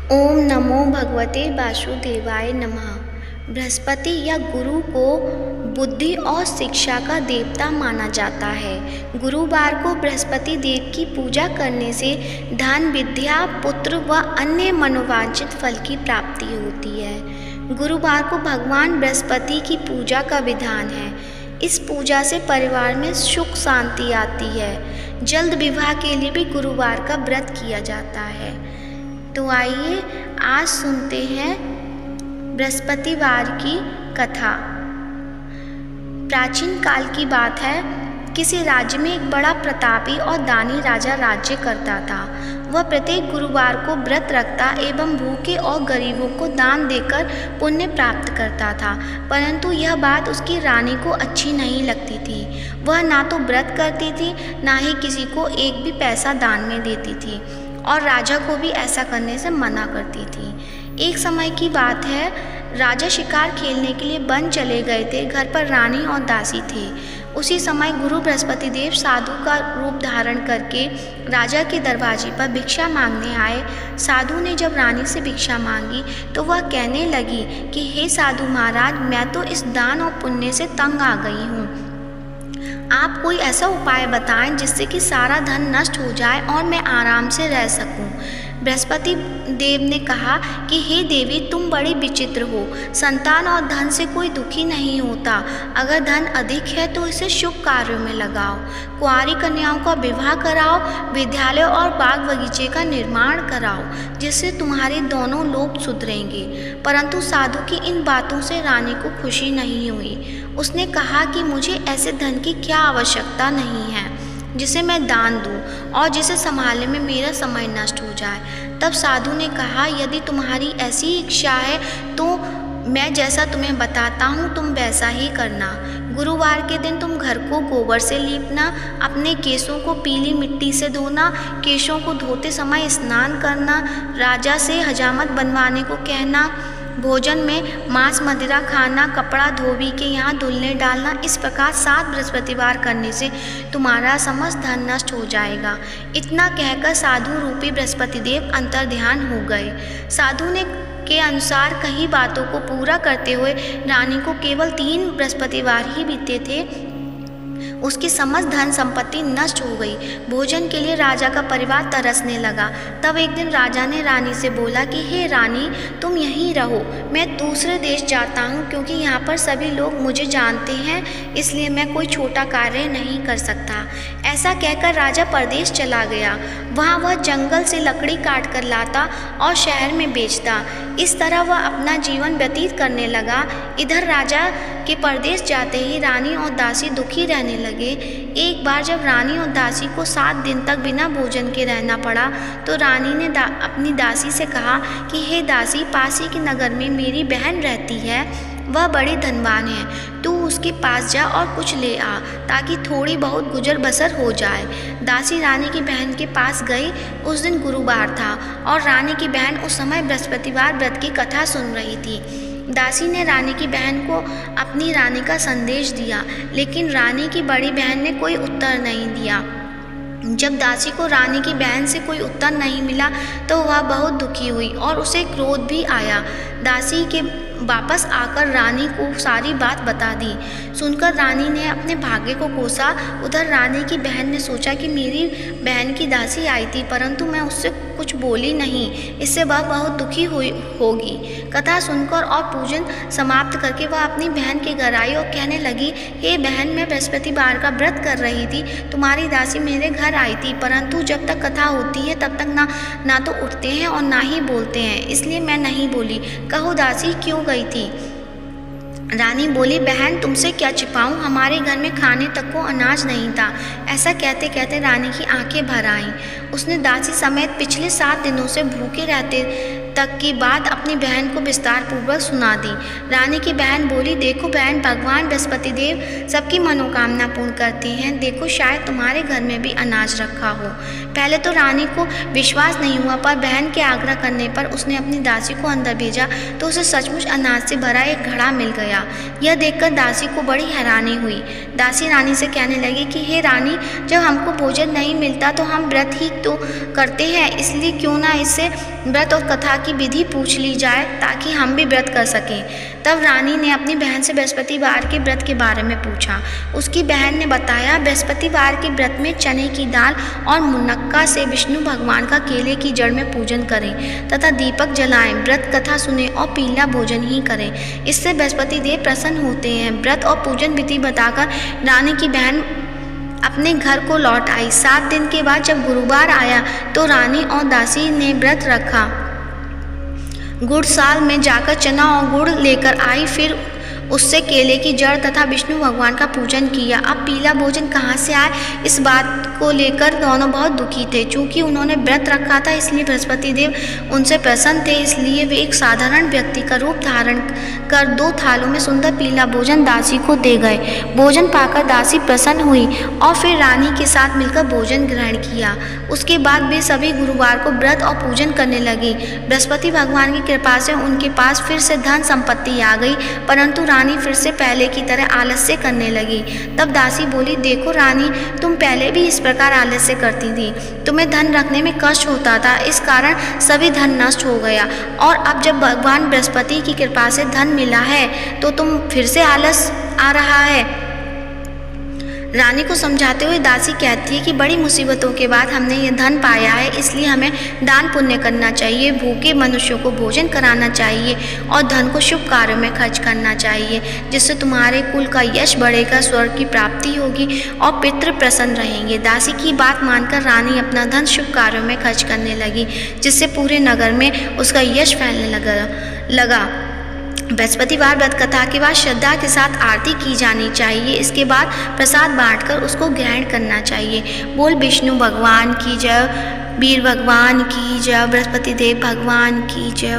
ओम नमो भगवते वासुदेवाय नमः। बृहस्पति या गुरु को बुद्धि और शिक्षा का देवता माना जाता है। गुरुवार को बृहस्पति देव की पूजा करने से धन, विद्या, पुत्र व अन्य मनोवांछित फल की प्राप्ति होती है। गुरुवार को भगवान बृहस्पति की पूजा का विधान है। इस पूजा से परिवार में सुख शांति आती है। जल्द विवाह के लिए भी गुरुवार का व्रत किया जाता है। तो आइए आज सुनते हैं बृहस्पतिवार की कथा। प्राचीन काल की बात है। किसी राज्य में एक बड़ा प्रतापी और दानी राजा राज्य करता था। वह प्रत्येक गुरुवार को व्रत रखता एवं भूखे और गरीबों को दान देकर पुण्य प्राप्त करता था। परंतु यह बात उसकी रानी को अच्छी नहीं लगती थी। वह ना तो व्रत करती थी, ना ही किसी को एक भी पैसा दान में देती थी और राजा को भी ऐसा करने से मना करती थी। एक समय की बात है, राजा शिकार खेलने के लिए वन चले गए थे। घर पर रानी और दासी थे। उसी समय गुरु बृहस्पति देव साधु का रूप धारण करके राजा के दरवाजे पर भिक्षा मांगने आए। साधु ने जब रानी से भिक्षा मांगी तो वह कहने लगी कि हे साधु महाराज, मैं तो इस दान और पुण्य से तंग आ गई हूँ। आप कोई ऐसा उपाय बताएं जिससे कि सारा धन नष्ट हो जाए और मैं आराम से रह सकूं। बृहस्पति देव ने कहा कि हे देवी, तुम बड़ी विचित्र हो। संतान और धन से कोई दुखी नहीं होता। अगर धन अधिक है तो इसे शुभ कार्यों में लगाओ। कुंवारी कन्याओं का विवाह कराओ, विद्यालय और बाग बगीचे का निर्माण कराओ, जिससे तुम्हारे दोनों लोग सुधरेंगे। परंतु साधु की इन बातों से रानी को खुशी नहीं हुई। उसने कहा कि मुझे ऐसे धन की क्या आवश्यकता नहीं है जिसे मैं दान दूं और जिसे संभालने में मेरा समय नष्ट हो जाए। तब साधु ने कहा, यदि तुम्हारी ऐसी इच्छा है तो मैं जैसा तुम्हें बताता हूँ तुम वैसा ही करना। गुरुवार के दिन तुम घर को गोबर से लीपना, अपने केशों को पीली मिट्टी से धोना, केशों को धोते समय स्नान करना, राजा से हजामत बनवाने को कहना, भोजन में मांस मदिरा खाना, कपड़ा धोबी के यहाँ धुलने डालना। इस प्रकार 7 बृहस्पतिवार करने से तुम्हारा समस्त धन नष्ट हो जाएगा। इतना कहकर साधु रूपी बृहस्पति देव अंतर्ध्यान हो गए। साधु ने के अनुसार कई बातों को पूरा करते हुए रानी को केवल 3 बृहस्पतिवार ही बीते थे। उसकी समस्त धन संपत्ति नष्ट हो गई। भोजन के लिए राजा का परिवार तरसने लगा। तब एक दिन राजा ने रानी से बोला कि हे रानी, तुम यहीं रहो, मैं दूसरे देश जाता हूँ, क्योंकि यहाँ पर सभी लोग मुझे जानते हैं, इसलिए मैं कोई छोटा कार्य नहीं कर सकता। ऐसा कहकर राजा परदेश चला गया। वहाँ वह जंगल से लकड़ी काट कर लाता और शहर में बेचता। इस तरह वह अपना जीवन व्यतीत करने लगा। इधर राजा के परदेश जाते ही रानी और दासी दुखी रहने लगे। एक बार जब रानी और दासी को 7 दिन तक बिना भोजन के रहना पड़ा तो रानी ने अपनी दासी से कहा कि हे दासी, पास ही के नगर में मेरी बहन रहती है, वह बड़ी धनवान है। तू उसके पास जा और कुछ ले आ ताकि थोड़ी बहुत गुजर बसर हो जाए। दासी रानी की बहन के पास गई। उस दिन गुरुवार था और रानी की बहन उस समय बृहस्पतिवार व्रत की कथा सुन रही थी। दासी ने रानी की बहन को अपनी रानी का संदेश दिया, लेकिन रानी की बड़ी बहन ने कोई उत्तर नहीं दिया। जब दासी को रानी की बहन से कोई उत्तर नहीं मिला तो वह बहुत दुखी हुई और उसे क्रोध भी आया। दासी के वापस आकर रानी को सारी बात बता दी। सुनकर रानी ने अपने भाग्य को कोसा। उधर रानी की बहन ने सोचा कि मेरी बहन की दासी आई थी, परंतु मैं उससे कुछ बोली नहीं, इससे वह बहुत दुखी हुई होगी। कथा सुनकर और पूजन समाप्त करके वह अपनी बहन के घर आई और कहने लगी, हे बहन, मैं बृहस्पतिवार का व्रत कर रही थी। तुम्हारी दासी मेरे घर आई थी, परंतु जब तक कथा होती है तब तक ना तो उठते हैं और ना ही बोलते हैं, इसलिए मैं नहीं बोली। कहो दासी, क्यों गई थी? रानी बोली, बहन, तुमसे क्या छिपाऊं, हमारे घर में खाने तक को अनाज नहीं था। ऐसा कहते कहते रानी की आंखें भर आईं। उसने दासी समेत पिछले 7 दिनों से भूखे रहते तक की बात अपनी बहन को विस्तार पूर्वक सुना दी। रानी की बहन बोली, देखो बहन, भगवान बृहस्पति देव सबकी मनोकामना पूर्ण करते हैं। देखो, शायद तुम्हारे घर में भी अनाज रखा हो। पहले तो रानी को विश्वास नहीं हुआ, पर बहन के आग्रह करने पर उसने अपनी दासी को अंदर भेजा तो उसे सचमुच अनाज से भरा एक घड़ा मिल गया। यह देखकर दासी को बड़ी हैरानी हुई। दासी रानी से कहने लगी कि हे रानी, जब हमको भोजन नहीं मिलता तो हम व्रत ही तो करते हैं, इसलिए क्यों ना इससे व्रत और कथा की विधि पूछ ली जाए ताकि हम भी व्रत कर सकें। तब रानी ने अपनी बहन से बृहस्पतिवार के व्रत के बारे में पूछा। उसकी बहन ने बताया, बृहस्पतिवार के व्रत में चने की दाल और मुनक्का से विष्णु भगवान का केले की जड़ में पूजन करें तथा दीपक जलाएं, व्रत कथा सुने और पीला भोजन ही करें। इससे बृहस्पति देव प्रसन्न होते हैं। व्रत और पूजन विधि बताकर रानी की बहन अपने घर को लौट आई। 7 दिन के बाद जब गुरुवार आया तो रानी और दासी ने व्रत रखा। गुड़साल में जाकर चना और गुड़ लेकर आई, फिर उससे केले की जड़ तथा विष्णु भगवान का पूजन किया। अब पीला भोजन कहाँ से आए, इस बात को लेकर दोनों बहुत दुखी थे। चूँकि उन्होंने व्रत रखा था इसलिए बृहस्पति देव उनसे प्रसन्न थे, इसलिए वे एक साधारण व्यक्ति का रूप धारण कर 2 थालों में सुंदर पीला भोजन दासी को दे गए। भोजन पाकर दासी प्रसन्न हुई और फिर रानी के साथ मिलकर भोजन ग्रहण किया। उसके बाद वे सभी गुरुवार को व्रत और पूजन करने लगी। बृहस्पति भगवान की कृपा से उनके पास फिर से धन संपत्ति आ गई, परंतु रानी फिर से पहले की तरह आलस्य करने लगी। तब दासी बोली, देखो रानी, तुम पहले भी इस प्रकार आलस्य करती थी। तुम्हें धन रखने में कष्ट होता था, इस कारण सभी धन नष्ट हो गया, और अब जब भगवान बृहस्पति की कृपा से धन मिला है तो तुम फिर से आलस आ रहा है। रानी को समझाते हुए दासी कहती है कि बड़ी मुसीबतों के बाद हमने ये धन पाया है, इसलिए हमें दान पुण्य करना चाहिए, भूखे मनुष्यों को भोजन कराना चाहिए और धन को शुभ कार्यों में खर्च करना चाहिए, जिससे तुम्हारे कुल का यश बढ़ेगा, स्वर्ग की प्राप्ति होगी और पितृ प्रसन्न रहेंगे। दासी की बात मानकर रानी अपना धन शुभ कार्यों में खर्च करने लगी, जिससे पूरे नगर में उसका यश फैलने लगा। बृहस्पतिवार व्रत कथा के बाद श्रद्धा के साथ आरती की जानी चाहिए। इसके बाद प्रसाद बांटकर उसको ग्रहण करना चाहिए। बोल विष्णु भगवान की जय, वीर भगवान की जय, बृहस्पति देव भगवान की जय।